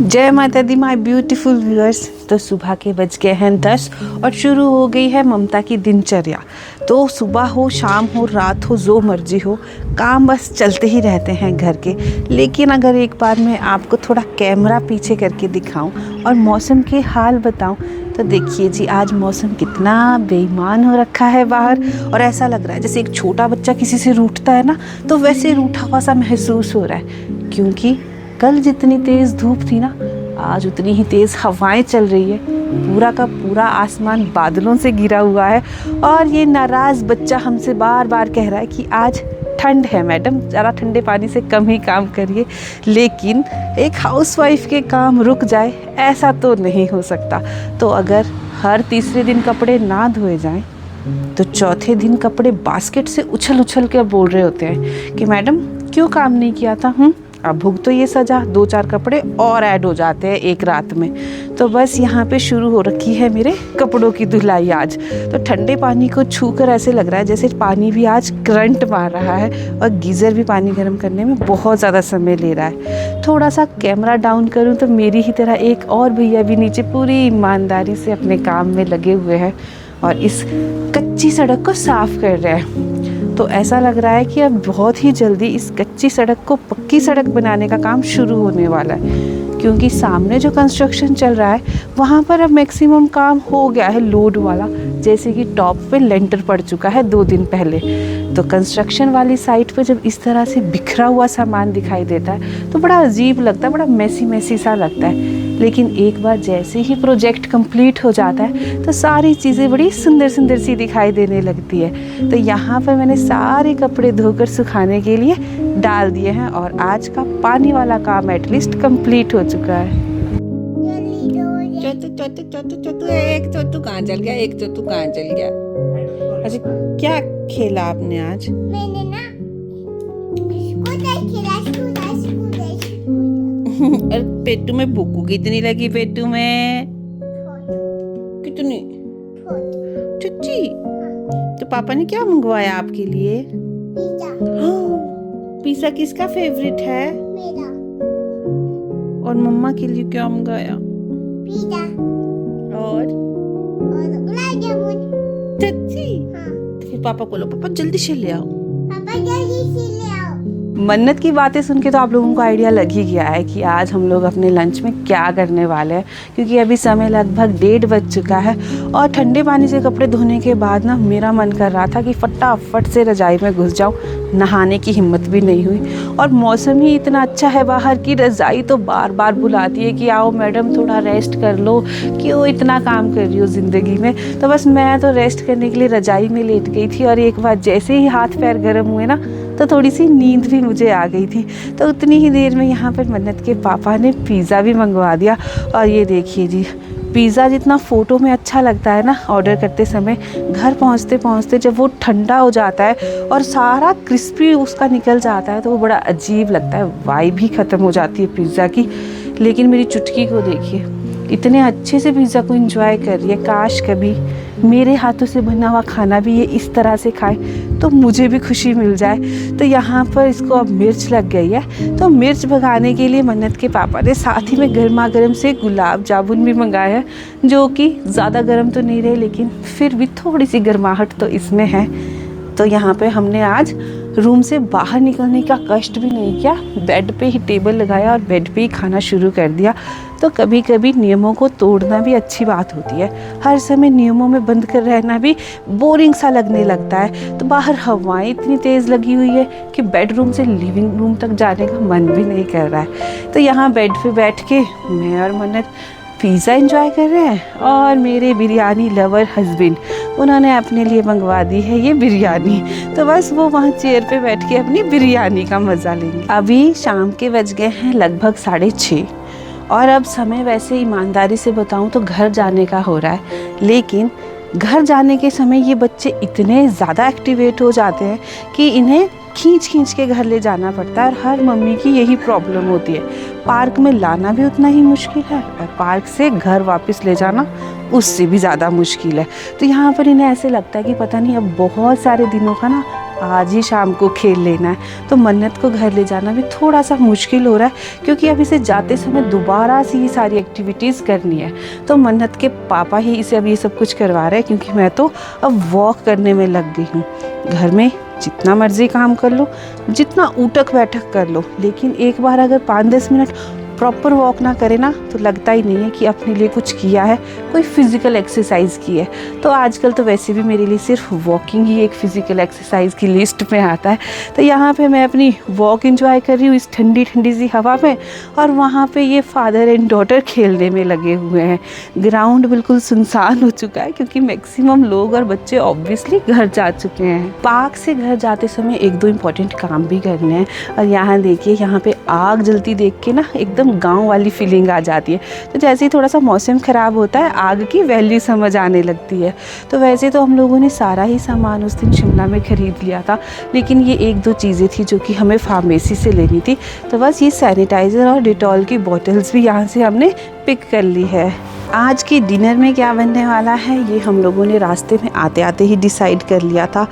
जय माता दी my beautiful viewers. तो सुबह के बज गए हैं 10 और शुरू हो गई है ममता की दिनचर्या। तो सुबह हो, शाम हो, रात हो, जो मर्जी हो, काम बस चलते ही रहते हैं घर के। लेकिन अगर एक बार मैं आपको थोड़ा कैमरा पीछे करके दिखाऊं और मौसम के हाल बताऊं तो देखिए जी, आज मौसम कितना बेईमान हो रखा है बाहर। और ऐसा लग रहा है जैसे एक छोटा बच्चा किसी से रूठता है ना, तो वैसे रूठा हुआ सा महसूस हो रहा है। क्योंकि कल जितनी तेज़ धूप थी ना, आज उतनी ही तेज़ हवाएं चल रही है। पूरा का पूरा आसमान बादलों से घिरा हुआ है। और ये नाराज़ बच्चा हमसे बार बार कह रहा है कि आज ठंड है मैडम, ज़रा ठंडे पानी से कम ही काम करिए। लेकिन एक हाउसवाइफ के काम रुक जाए, ऐसा तो नहीं हो सकता। तो अगर हर तीसरे दिन कपड़े ना धोए जाएं तो चौथे दिन कपड़े बास्केट से उछल उछल कर बोल रहे होते हैं कि मैडम क्यों काम नहीं किया था। अब भुग तो ये सजा, 2-4 कपड़े और ऐड हो जाते हैं एक रात में। तो बस यहाँ पे शुरू हो रखी है मेरे कपड़ों की धुलाई आज। तो ठंडे पानी को छूकर ऐसे लग रहा है जैसे पानी भी आज करंट मार रहा है। और गीज़र भी पानी गर्म करने में बहुत ज़्यादा समय ले रहा है। थोड़ा सा कैमरा डाउन करूँ तो मेरी ही तरह एक और भैया भी नीचे पूरी ईमानदारी से अपने काम में लगे हुए हैं और इस कच्ची सड़क को साफ़ कर रहे हैं। तो ऐसा लग रहा है कि अब बहुत ही जल्दी इस कच्ची सड़क को पक्की सड़क बनाने का काम शुरू होने वाला है। क्योंकि सामने जो कंस्ट्रक्शन चल रहा है वहाँ पर अब मैक्सिमम काम हो गया है लोड वाला। जैसे कि टॉप पे लेंटर पड़ चुका है 2 दिन पहले। तो कंस्ट्रक्शन वाली साइट पे जब इस तरह से बिखरा हुआ सामान दिखाई देता है तो बड़ा अजीब लगता है, बड़ा मैसी सा लगता है। लेकिन एक बार जैसे ही प्रोजेक्ट कंप्लीट हो जाता है तो सारी चीज़ें बड़ी सुंदर सुंदर सी दिखाई देने लगती है। तो यहाँ पर मैंने सारे कपड़े धोकर सुखाने के लिए डाल दिए हैं और आज का पानी वाला काम एटलीस्ट कंप्लीट हो चुका है। एक चोटू कहाँ चल गया, एक चोटू कहाँ चल गया। अच्छा, क्या खेला आपने आज? मैंने ना स्कूटर खेला, और पेटू में भूख कितनी लगी? पेटू में कितनी? चुच्ची। तो पापा ने क्या मंगवाया आपके लिए? पिज़्ज़ा किसका फेवरेट है? मेरा। और मम्मा के लिए क्या मंगाया? पिज़्ज़ा और गुलाब जामुन। चच्ची। फिर पापा को लो, पापा जल्दी से ले आओ। पापा जल्दी से ले आओ। मन्नत की बातें सुन के तो आप लोगों को आइडिया लग ही गया है कि आज हम लोग अपने लंच में क्या करने वाले हैं। क्योंकि अभी समय लगभग 1:30 बज चुका है और ठंडे पानी से कपड़े धोने के बाद ना मेरा मन कर रहा था कि फटाफट से रजाई में घुस जाऊं। नहाने की हिम्मत भी नहीं हुई। और मौसम ही इतना अच्छा है बाहर की रजाई तो बार बार बुलाती है कि आओ मैडम थोड़ा रेस्ट कर लो, क्यों इतना काम कर रही हो ज़िंदगी में। तो बस मैं तो रेस्ट करने के लिए रजाई में लेट गई थी और एक बार जैसे ही हाथ पैर गर्म हुए ना तो थोड़ी सी नींद भी मुझे आ गई थी। तो उतनी ही देर में यहाँ पर मन्नत के पापा ने पिज़्ज़ा भी मंगवा दिया। और ये देखिए जी, पिज़्ज़ा जितना फ़ोटो में अच्छा लगता है ना ऑर्डर करते समय, घर पहुँचते पहुँचते जब वो ठंडा हो जाता है और सारा क्रिस्पी उसका निकल जाता है तो वो बड़ा अजीब लगता है। वाइब भी ख़त्म हो जाती है पिज़्ज़ा की। लेकिन मेरी चुटकी को देखिए, इतने अच्छे से पिज़्ज़ा को एंजॉय कर रही है। काश कभी मेरे हाथों से बना हुआ खाना भी ये इस तरह से खाए तो मुझे भी खुशी मिल जाए। तो यहाँ पर इसको अब मिर्च लग गई है। तो मिर्च भगाने के लिए मन्नत के पापा ने साथ ही में गर्मा गर्म से गुलाब जामुन भी मंगाया है, जो कि ज़्यादा गर्म तो नहीं रहे लेकिन फिर भी थोड़ी सी गर्माहट तो इसमें है। तो यहाँ पे हमने आज रूम से बाहर निकलने का कष्ट भी नहीं किया, बेड पे ही टेबल लगाया और बेड पे ही खाना शुरू कर दिया। तो कभी कभी नियमों को तोड़ना भी अच्छी बात होती है। हर समय नियमों में बंद कर रहना भी बोरिंग सा लगने लगता है। तो बाहर हवाएं इतनी तेज़ लगी हुई है कि बेडरूम से लिविंग रूम तक जाने का मन भी नहीं कर रहा है। तो यहाँ बेड पे बैठ के मैं और मन्नत पिज़्ज़ा एंजॉय कर रहे हैं और मेरे बिरयानी लवर हस्बैंड, उन्होंने अपने लिए मंगवा दी है ये बिरयानी। तो बस वो वहाँ चेयर पे बैठ के अपनी बिरयानी का मज़ा लेंगे। अभी शाम के बज गए हैं लगभग 6:30 और अब समय वैसे ईमानदारी से बताऊं तो घर जाने का हो रहा है। लेकिन घर जाने के समय ये बच्चे इतने ज़्यादा एक्टिवेट हो जाते हैं कि इन्हें खींच के घर ले जाना पड़ता है। और हर मम्मी की यही प्रॉब्लम होती है। पार्क में लाना भी उतना ही मुश्किल है और पार्क से घर वापस ले जाना उससे भी ज़्यादा मुश्किल है। तो यहाँ पर इन्हें ऐसे लगता है कि पता नहीं अब बहुत सारे दिनों का ना आज ही शाम को खेल लेना है। तो मन्नत को घर ले जाना भी थोड़ा सा मुश्किल हो रहा है क्योंकि अब इसे जाते समय दोबारा से ये सारी एक्टिविटीज़ करनी है। तो मन्नत के पापा ही इसे अब ये सब कुछ करवा रहे हैं क्योंकि मैं तो अब वॉक करने में लग गई हूँ। घर में जितना मर्जी काम कर लो, जितना उठक बैठक कर लो, लेकिन एक बार अगर 5-10 मिनट प्रॉपर वॉक ना करे ना तो लगता ही नहीं है कि अपने लिए कुछ किया है, कोई फिज़िकल एक्सरसाइज की है। तो आजकल तो वैसे भी मेरे लिए सिर्फ वॉकिंग ही एक फ़िज़िकल एक्सरसाइज की लिस्ट में आता है। तो यहाँ पे मैं अपनी वॉक एंजॉय कर रही हूँ इस ठंडी ठंडी सी हवा में, और वहाँ पे ये फादर एंड डॉटर खेलने में लगे हुए हैं। ग्राउंड बिल्कुल सुनसान हो चुका है क्योंकि मैक्सिमम लोग और बच्चे ऑब्वियसली घर जा चुके हैं। पार्क से घर जाते समय 1-2 इम्पॉर्टेंट काम भी करने हैं। और यहाँ देखिए, यहाँ पे आग जलती देख के ना एकदम गांव वाली फीलिंग आ जाती है। तो जैसे ही थोड़ा सा मौसम ख़राब होता है, आग की वैल्यू समझ आने लगती है। तो वैसे तो हम लोगों ने सारा ही सामान उस दिन शिमला में ख़रीद लिया था, लेकिन ये 1-2 चीज़ें थी जो कि हमें फार्मेसी से लेनी थी। तो बस ये सैनिटाइज़र और डिटॉल की बॉटल्स भी यहाँ से हमने पिक कर ली है। आज के डिनर में क्या बनने वाला है ये हम लोगों ने रास्ते में आते आते ही डिसाइड कर लिया था।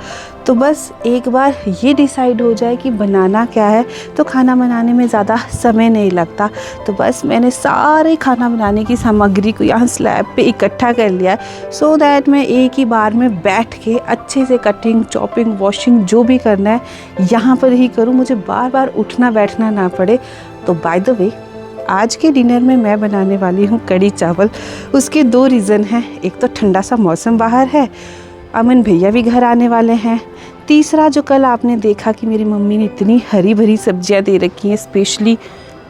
तो बस एक बार ये डिसाइड हो जाए कि बनाना क्या है तो खाना बनाने में ज़्यादा समय नहीं लगता। तो बस मैंने सारे खाना बनाने की सामग्री को यहाँ स्लैब पे इकट्ठा कर लिया है, सो दैट मैं एक ही बार में बैठ के अच्छे से कटिंग, चॉपिंग, वॉशिंग जो भी करना है यहाँ पर ही करूँ, मुझे बार बार उठना बैठना ना पड़े। तो बाय द वे, आज के डिनर में मैं बनाने वाली हूँ कड़ी चावल। उसके 2 रीज़न हैं। एक तो ठंडा सा मौसम बाहर है, अमन भैया भी घर आने वाले हैं। तीसरा, जो कल आपने देखा कि मेरी मम्मी ने इतनी हरी भरी सब्जियां दे रखी हैं, स्पेशली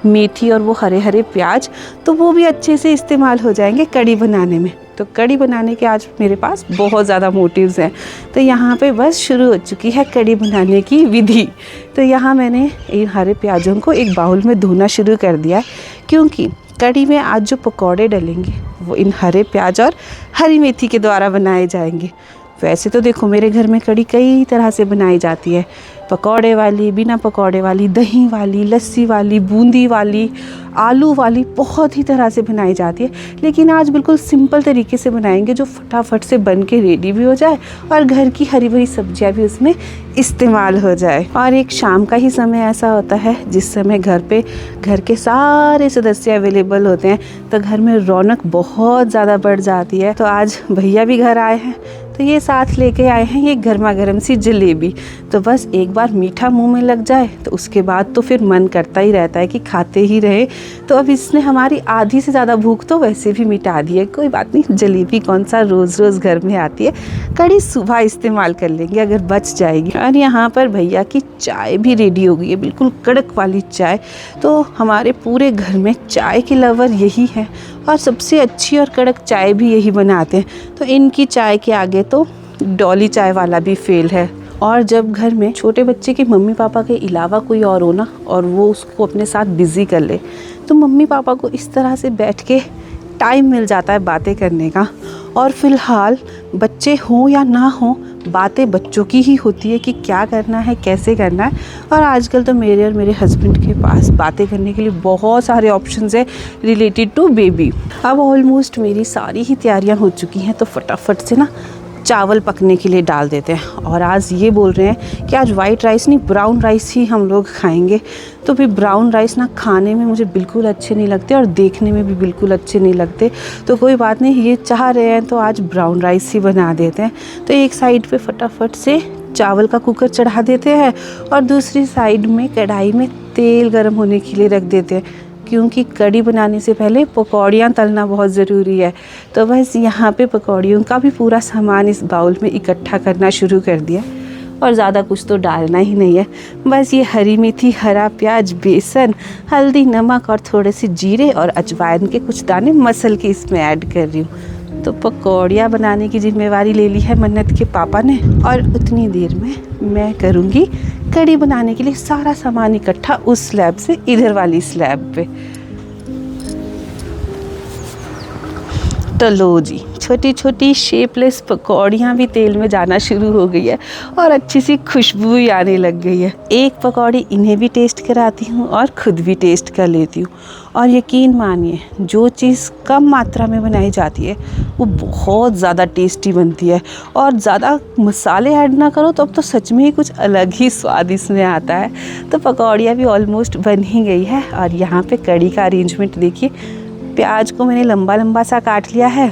मेथी और वो हरे हरे प्याज, तो वो भी अच्छे से इस्तेमाल हो जाएंगे कड़ी बनाने में। तो कड़ी बनाने के आज मेरे पास बहुत ज़्यादा मोटिव्स हैं। तो यहाँ पे बस शुरू हो चुकी है कड़ी बनाने की विधि। तो यहाँ मैंने इन हरे प्याज़ों को एक बाउल में धोना शुरू कर दिया है क्योंकि कड़ी में आज जो पकौड़े डलेंगे वो इन हरे प्याज और हरी मेथी के द्वारा बनाए जाएंगे। वैसे तो देखो, मेरे घर में कड़ी कई तरह से बनाई जाती है, पकौड़े वाली, बिना पकौड़े वाली, दही वाली, लस्सी वाली, बूंदी वाली, आलू वाली, बहुत ही तरह से बनाई जाती है। लेकिन आज बिल्कुल सिंपल तरीके से बनाएंगे जो फटाफट से बन के रेडी भी हो जाए और घर की हरी भरी सब्जियां भी उसमें इस्तेमाल हो जाए। और एक शाम का ही समय ऐसा होता है जिस समय घर पे घर के सारे सदस्य अवेलेबल होते हैं, तो घर में रौनक बहुत ज़्यादा बढ़ जाती है। तो आज भैया भी घर आए हैं, तो ये साथ लेके आए हैं ये गर्मा गर्म सी जलेबी। तो बस एक बार मीठा मुंह में लग जाए तो उसके बाद तो फिर मन करता ही रहता है कि खाते ही रहे। तो अब इसने हमारी आधी से ज़्यादा भूख तो वैसे भी मिटा दी है। कोई बात नहीं, जलेबी कौन सा रोज़ रोज़ घर में आती है, कड़ी सुबह इस्तेमाल कर लेंगे अगर बच जाएगी। और यहाँ पर भैया की चाय भी रेडी हो गई है, बिल्कुल कड़क वाली चाय। तो हमारे पूरे घर में चाय के लवर यही है और सबसे अच्छी और कड़क चाय भी यही बनाते हैं। तो इनकी चाय के आगे तो डॉली चाय वाला भी फेल है। और जब घर में छोटे बच्चे के मम्मी पापा के अलावा कोई और हो ना, और वो उसको अपने साथ बिज़ी कर ले, तो मम्मी पापा को इस तरह से बैठ के टाइम मिल जाता है बातें करने का। और फ़िलहाल बच्चे हों या ना हों, बातें बच्चों की ही होती है कि क्या करना है, कैसे करना है। और आजकल तो मेरे और मेरे हस्बैंड के पास बातें करने के लिए बहुत सारे ऑप्शंस हैं रिलेटेड टू बेबी। अब ऑलमोस्ट मेरी सारी ही तैयारियां हो चुकी हैं, तो फटाफट से ना चावल पकने के लिए डाल देते हैं। और आज ये बोल रहे हैं कि आज वाइट राइस नहीं, ब्राउन राइस ही हम लोग खाएंगे। तो फिर ब्राउन राइस ना खाने में मुझे बिल्कुल अच्छे नहीं लगते और देखने में भी बिल्कुल अच्छे नहीं लगते। तो कोई बात नहीं, ये चाह रहे हैं तो आज ब्राउन राइस ही बना देते हैं। तो एक साइड पे फटाफट से चावल का कुकर चढ़ा देते हैं और दूसरी साइड में कढ़ाई में तेल गर्म होने के लिए रख देते हैं, क्योंकि कड़ी बनाने से पहले पकौड़ियाँ तलना बहुत ज़रूरी है। तो बस यहाँ पे पकौड़ियों का भी पूरा सामान इस बाउल में इकट्ठा करना शुरू कर दिया। और ज़्यादा कुछ तो डालना ही नहीं है, बस ये हरी मेथी, हरा प्याज, बेसन, हल्दी, नमक और थोड़े से जीरे और अजवाइन के कुछ दाने मसल के इसमें ऐड कर रही हूँ। तो पकौड़ियाँ बनाने की जिम्मेवारी ले ली है मन्नत के पापा ने, और उतनी देर में मैं करूँगी कड़ी बनाने के लिए सारा सामान इकट्ठा उस स्लैब से इधर वाली स्लैब पे। तो लो जी, छोटी छोटी शेपलेस पकौड़ियाँ भी तेल में जाना शुरू हो गई है और अच्छी सी खुशबू ही आने लग गई है। एक पकौड़ी इन्हें भी टेस्ट कराती हूँ और ख़ुद भी टेस्ट कर लेती हूँ। और यकीन मानिए, जो चीज़ कम मात्रा में बनाई जाती है वो बहुत ज़्यादा टेस्टी बनती है, और ज़्यादा मसाले ऐड ना करो तो अब तो सच में ही कुछ अलग ही स्वाद इसमें आता है। तो पकौड़ियाँ भी ऑलमोस्ट बन ही गई है। और यहाँ पे कड़ी का अरेंजमेंट देखिए, प्याज को मैंने लंबा लंबा सा काट लिया है,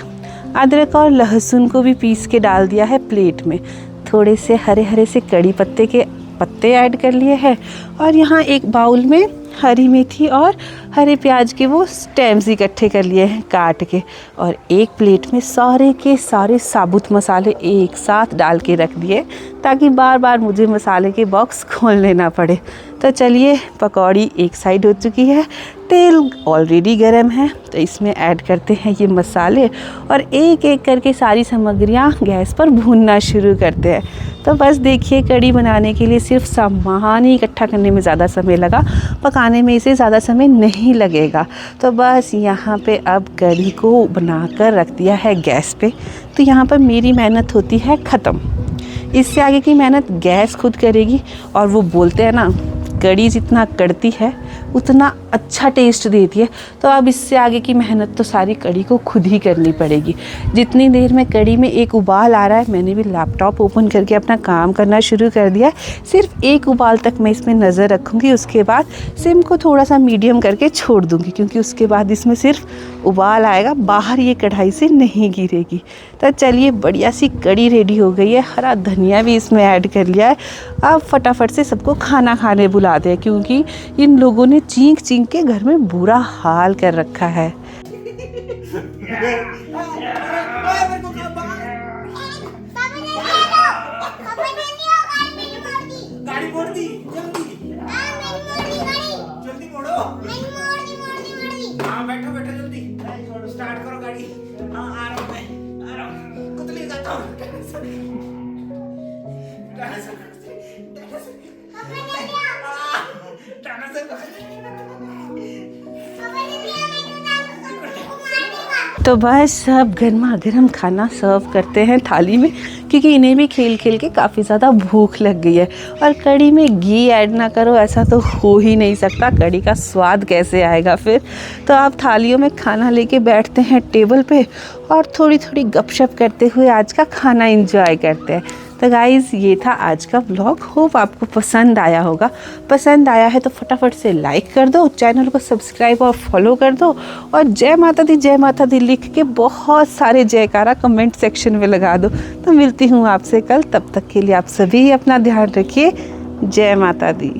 अदरक और लहसुन को भी पीस के डाल दिया है प्लेट में, थोड़े से हरे हरे से कड़ी पत्ते के पत्ते ऐड कर लिए हैं, और यहाँ एक बाउल में हरी मेथी और हरे प्याज के वो स्टेम्स इकट्ठे कर लिए हैं काट के, और एक प्लेट में सारे के सारे साबुत मसाले एक साथ डाल के रख दिए ताकि बार बार मुझे मसाले के बॉक्स खोलने ना पड़े। तो चलिए, पकौड़ी एक साइड हो चुकी है, तेल ऑलरेडी गर्म है, तो इसमें ऐड करते हैं ये मसाले और एक एक करके सारी सामग्रियाँ गैस पर भूनना शुरू करते हैं। तो बस देखिए, कड़ी बनाने के लिए सिर्फ सामान ही इकट्ठा करने में ज़्यादा समय लगा, पकाने में इसे ज़्यादा समय नहीं लगेगा। तो बस यहाँ पे अब कड़ी को बनाकर रख दिया है गैस पे। तो यहाँ पर मेरी मेहनत होती है ख़त्म, इससे आगे की मेहनत गैस खुद करेगी। और वो बोलते हैं ना, कड़ी जितना कड़ती है उतना अच्छा टेस्ट देती है। तो अब इससे आगे की मेहनत तो सारी कड़ी को खुद ही करनी पड़ेगी। जितनी देर में कड़ी में एक उबाल आ रहा है, मैंने भी लैपटॉप ओपन करके अपना काम करना शुरू कर दिया है। सिर्फ एक उबाल तक मैं इसमें नज़र रखूँगी, उसके बाद सिम को थोड़ा सा मीडियम करके छोड़ दूँगी, क्योंकि उसके बाद इसमें सिर्फ उबाल आएगा, बाहर ये कढ़ाई से नहीं गिरेगी। तो चलिए, बढ़िया सी कड़ी रेडी हो गई है। हरा धनिया भी इसमें ऐड कर लिया है। अब फटाफट से सबको खाना खाने बुलाते हैं, क्योंकि इन लोगों ने चींक चींक के घर में बुरा हाल कर रखा है। गाड़ी मोड़ दी, जल्दी मोड़ो। हाँ, बैठो बैठो, जल्दी स्टार्ट करो गाड़ी। हाँ, आ रहा हूँ मैं, आ रहा हूँ, खुद ले जाता हूँ। तो बस सब गर्मा गर्म खाना सर्व करते हैं थाली में, क्योंकि इन्हें भी खेल खेल के काफ़ी ज़्यादा भूख लग गई है। और कड़ी में घी ऐड ना करो ऐसा तो हो ही नहीं सकता, कड़ी का स्वाद कैसे आएगा फिर। तो आप थालियों में खाना लेके बैठते हैं टेबल पे और थोड़ी थोड़ी गपशप करते हुए आज का खाना एंजॉय करते हैं। तो गाइज़, ये था आज का व्लॉग। होप आपको पसंद आया होगा। पसंद आया है तो फटाफट से लाइक कर दो, चैनल को सब्सक्राइब और फॉलो कर दो, और जय माता दी लिख के बहुत सारे जयकारा कमेंट सेक्शन में लगा दो। तो मिलती हूँ आपसे कल, तब तक के लिए आप सभी अपना ध्यान रखिए। जय माता दी।